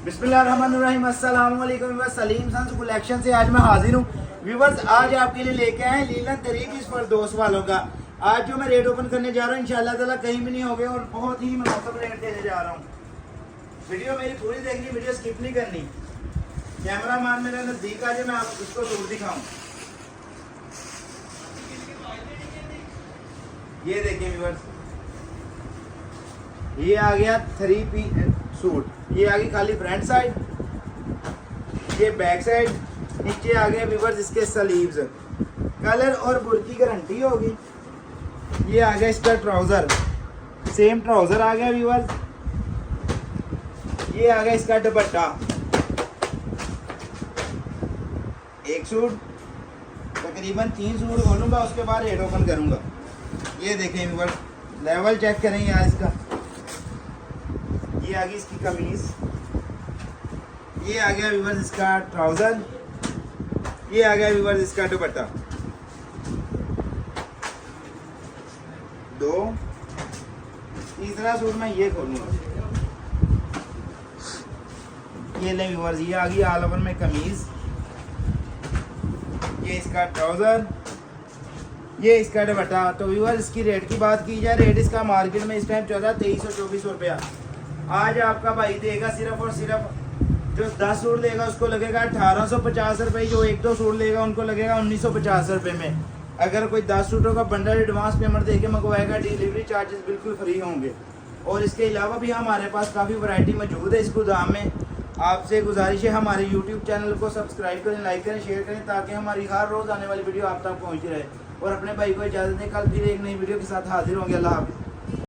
बिस्मिल्लाहिर्रहमानिर्रहीम अस्सलाम वालेकुम व्यूअर्स, सलीम सन्स कलेक्शन से आज मैं हाजिर हूँ व्यूअर्स। आज आपके लिए लेके आए लीलन 3 पीस दोस्त वालों का। आज जो मैं रेट ओपन करने जा रहा हूँ इंशाल्लाह ताला कहीं भी नहीं हो गए और बहुत ही मुनासिब रेट देने जा रहा हूँ। वीडियो मेरी पूरी देखनी, वीडियो स्किप नहीं करनी। कैमरा मैन मेरे नज़दीक आ जाए, मैं आपको उसको दूर दिखाऊँ। ये देखिए व्यूअर्स, ये आ गया 3 पीस सूट। ये आ गई खाली फ्रंट साइड, ये बैक साइड, नीचे आ गए व्यूअर्स इसके स्लीव्स। कलर और बुर की गारंटी होगी। ये आ गया इसका ट्राउजर, सेम ट्राउजर आ गया व्यूअर्स। ये आ गया इसका दुपट्टा। एक सूट, तकरीबन 3 सूट खोलूंगा, उसके बाद रेट ओपन करूंगा। ये देखें व्यूअर्स, लेवल चेक करें यार इसका। ये आ गई इसकी कमीज, ये आ गया व्यूअर्स इसका ट्राउजर, ये आ गया व्यूअर्स इसका दुपट्टा। 2 तीसरा सूट मैं ये खोलूंगा। ये ले व्यूअर्स, ये आ गई ऑल ओवर में कमीज, ये इसका ट्राउजर, ये इसका दुपट्टा। तो व्यूअर्स इसकी रेट की बात की जाए, रेट इसका मार्केट में इस टाइम चल रहा है 2324 रुपया। आज आपका भाई देगा सिर्फ और सिर्फ जो 10 सूट लेगा उसको लगेगा 1850 रुपये, जो 1-2 सूट लेगा उनको लगेगा 1950 रुपये में। अगर कोई 10 सूटों का बंडल एडवांस पेमेंट देके मंगवाएगा, डिलीवरी चार्जेस बिल्कुल फ्री होंगे। और इसके अलावा भी हमारे पास काफ़ी वैरायटी मौजूद है इस गोदाम में। आपसे गुजारिश है हमारे यूट्यूब चैनल को सब्सक्राइब करें, लाइक करें, शेयर करें, ताकि हमारी हर रोज़ आने वाली वीडियो आप तक पहुँच रहे। और अपने भाई को इजाज़त दें, कल फिर एक नई वीडियो के साथ हाजिर होंगे। अल्लाह हाफ़िज़।